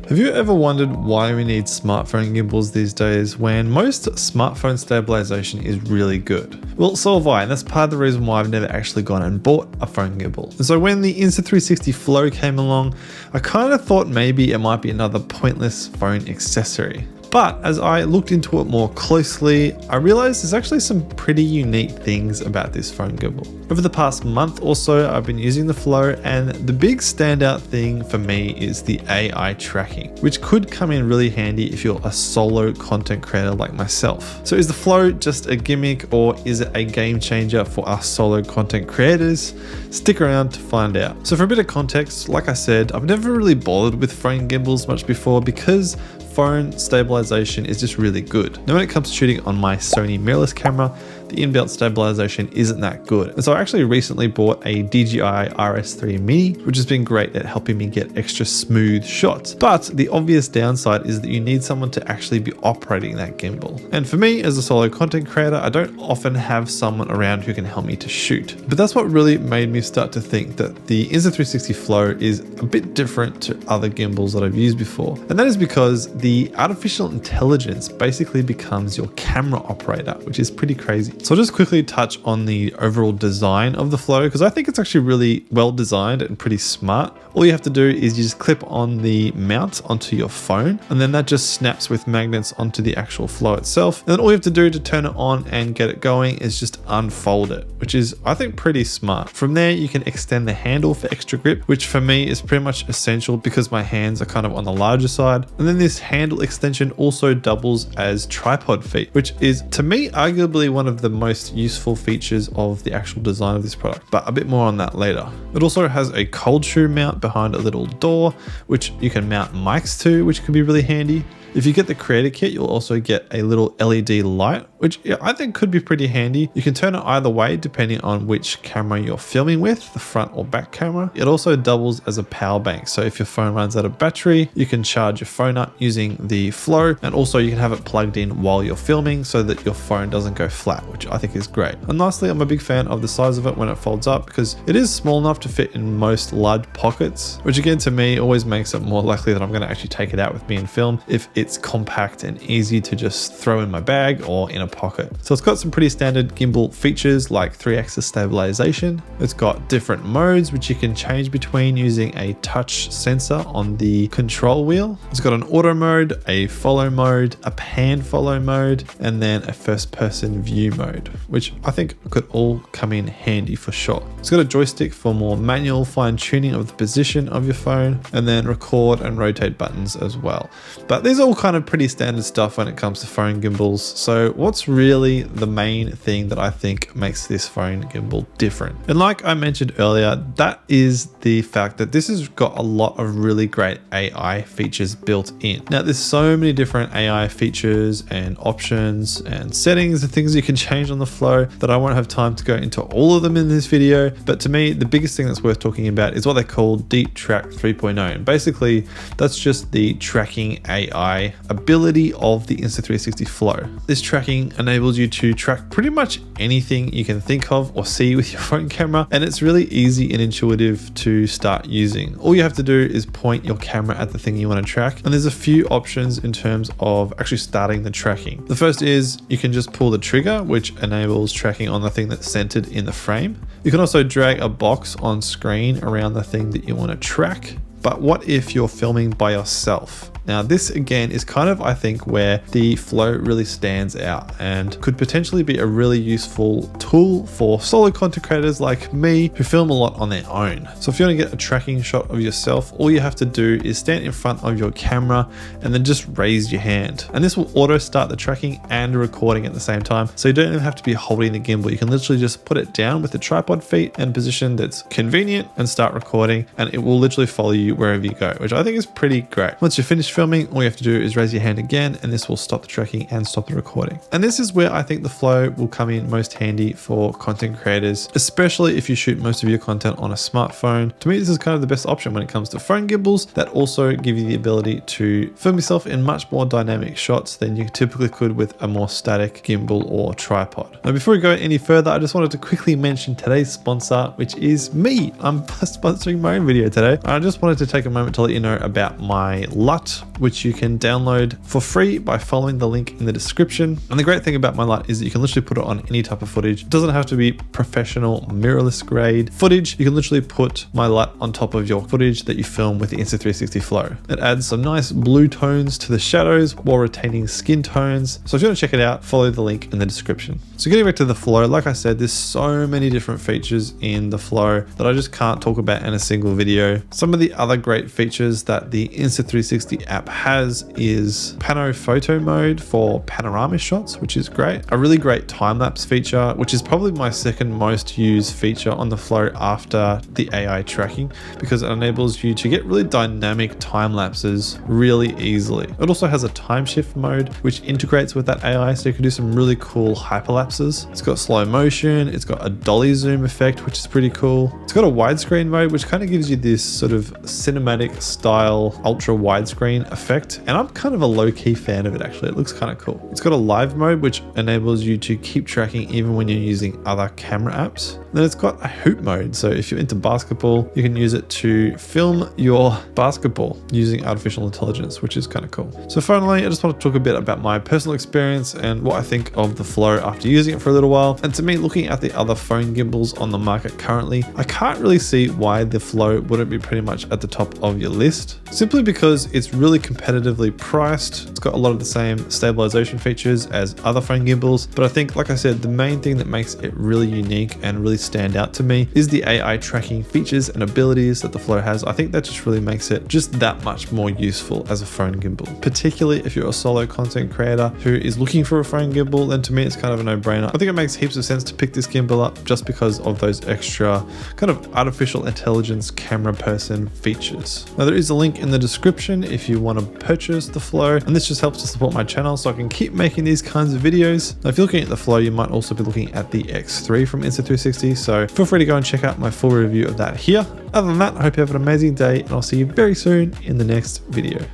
Have you ever wondered why we need smartphone gimbals these days when most smartphone stabilization is really good? Well, so have I, and that's part of the reason why I've never actually gone and bought a phone gimbal. And so when the Insta360 Flow came along, I kind of thought maybe it might be another pointless phone accessory. But as I looked into it more closely, I realized there's actually some pretty unique things about this phone gimbal. Over the past month or so, I've been using the Flow, and the big standout thing for me is the AI tracking, which could come in really handy if you're a solo content creator like myself. So is the Flow just a gimmick, or is it a game changer for us solo content creators? Stick around to find out. So for a bit of context, like I said, I've never really bothered with phone gimbals much before because phone stabilization is just really good. Now when it comes to shooting on my Sony mirrorless camera, the inbuilt stabilization isn't that good. And so I actually recently bought a DJI RS3 Mini, which has been great at helping me get extra smooth shots. But the obvious downside is that you need someone to actually be operating that gimbal. And for me as a solo content creator, I don't often have someone around who can help me to shoot. But that's what really made me start to think that the Insta360 Flow is a bit different to other gimbals that I've used before. And that is because the artificial intelligence basically becomes your camera operator, which is pretty crazy. So I'll just quickly touch on the overall design of the Flow because I think it's actually really well designed and pretty smart. All you have to do is you just clip on the mount onto your phone, and then that just snaps with magnets onto the actual Flow itself. And then all you have to do to turn it on and get it going is just unfold it, which is, I think, pretty smart. From there, you can extend the handle for extra grip, which for me is pretty much essential because my hands are kind of on the larger side. And then this handle extension also doubles as tripod feet, which is, to me, arguably one of the most useful features of the actual design of this product, but a bit more on that later. It also has a cold shoe mount behind a little door, which you can mount mics to, which can be really handy. If you get the creator kit, you'll also get a little LED light, which I think could be pretty handy. You can turn it either way depending on which camera you're filming with, the front or back camera. It also doubles as a power bank. So if your phone runs out of battery, you can charge your phone up using the Flow, and also you can have it plugged in while you're filming so that your phone doesn't go flat, which I think is great. And lastly, I'm a big fan of the size of it when it folds up because it is small enough to fit in most large pockets, which again to me always makes it more likely that I'm going to actually take it out with me and film if it's compact and easy to just throw in my bag or in a pocket. So it's got some pretty standard gimbal features like 3-axis stabilization. It's got different modes which you can change between using a touch sensor on the control wheel. It's got an auto mode, a follow mode, a pan follow mode, and then a first person view mode, which I think could all come in handy for sure. It's got a joystick for more manual fine tuning of the position of your phone, and then record and rotate buttons as well. But these are all kind of pretty standard stuff when it comes to phone gimbals. So what's really the main thing that I think makes this phone gimbal different? And like I mentioned earlier, that is the fact that this has got a lot of really great AI features built in. Now there's so many different AI features and options and settings and things you can change on the Flow that I won't have time to go into all of them in this video. But to me, the biggest thing that's worth talking about is what they call Deep Track 3.0. And basically that's just the tracking AI ability of the Insta360 Flow. This tracking enables you to track pretty much anything you can think of or see with your phone camera, and it's really easy and intuitive to start using. All you have to do is point your camera at the thing you want to track, and there's a few options in terms of actually starting the tracking. The first is you can just pull the trigger, which enables tracking on the thing that's centered in the frame. You can also drag a box on screen around the thing that you want to track. But what if you're filming by yourself? Now this again is kind of, I think, where the Flow really stands out and could potentially be a really useful tool for solo content creators like me who film a lot on their own. So if you want to get a tracking shot of yourself, all you have to do is stand in front of your camera and then just raise your hand. And this will auto start the tracking and recording at the same time. So you don't even have to be holding the gimbal. You can literally just put it down with the tripod feet and position that's convenient and start recording, and it will literally follow you wherever you go, which I think is pretty great. Once you're finished filming, all you have to do is raise your hand again, and this will stop the tracking and stop the recording. And this is where I think the Flow will come in most handy for content creators, especially if you shoot most of your content on a smartphone. To me, this is kind of the best option when it comes to phone gimbals that also give you the ability to film yourself in much more dynamic shots than you typically could with a more static gimbal or tripod. Now, before we go any further, I just wanted to quickly mention today's sponsor, which is me. I'm sponsoring my own video today. I just wanted wanted to take a moment to let you know about MyLite, which you can download for free by following the link in the description. And the great thing about MyLite is that you can literally put it on any type of footage. It doesn't have to be professional mirrorless grade footage. You can literally put MyLite on top of your footage that you film with the Insta360 Flow. It adds some nice blue tones to the shadows while retaining skin tones. So if you want to check it out, follow the link in the description. So getting back to the Flow, like I said, there's so many different features in the Flow that I just can't talk about in a single video. Some of the other great features that the Insta360 app has is pano photo mode for panorama shots, which is great. A really great time-lapse feature, which is probably my second most used feature on the Flow after the AI tracking, because it enables you to get really dynamic time lapses really easily. It also has a time shift mode, which integrates with that AI, so you can do some really cool hyperlapses. It's got slow motion, it's got a dolly zoom effect, which is pretty cool. It's got a widescreen mode, which kind of gives you this sort of cinematic style ultra widescreen effect, and I'm kind of a low-key fan of it actually. It looks kind of cool. It's got a live mode, which enables you to keep tracking even when you're using other camera apps. Then it's got a hoop mode, so if you're into basketball, you can use it to film your basketball using artificial intelligence, which is kind of cool. So finally, I just want to talk a bit about my personal experience and what I think of the Flow after using it for a little while. And to me, looking at the other phone gimbals on the market currently, I can't really see why the Flow wouldn't be pretty much at the top of your list, simply because it's really competitively priced. It's got a lot of the same stabilization features as other phone gimbals, but I think, like I said, the main thing that makes it really unique and really stand out to me is the AI tracking features and abilities that the Flow has. I think that just really makes it just that much more useful as a phone gimbal, particularly if you're a solo content creator who is looking for a phone gimbal. Then to me, it's kind of a no-brainer. I think it makes heaps of sense to pick this gimbal up just because of those extra kind of artificial intelligence camera person features. Now, there is a link in the description if you want to purchase the Flow, and this just helps to support my channel so I can keep making these kinds of videos. Now, if you're looking at the Flow, you might also be looking at the X3 from Insta360, so feel free to go and check out my full review of that here. Other than that, I hope you have an amazing day, and I'll see you very soon in the next video.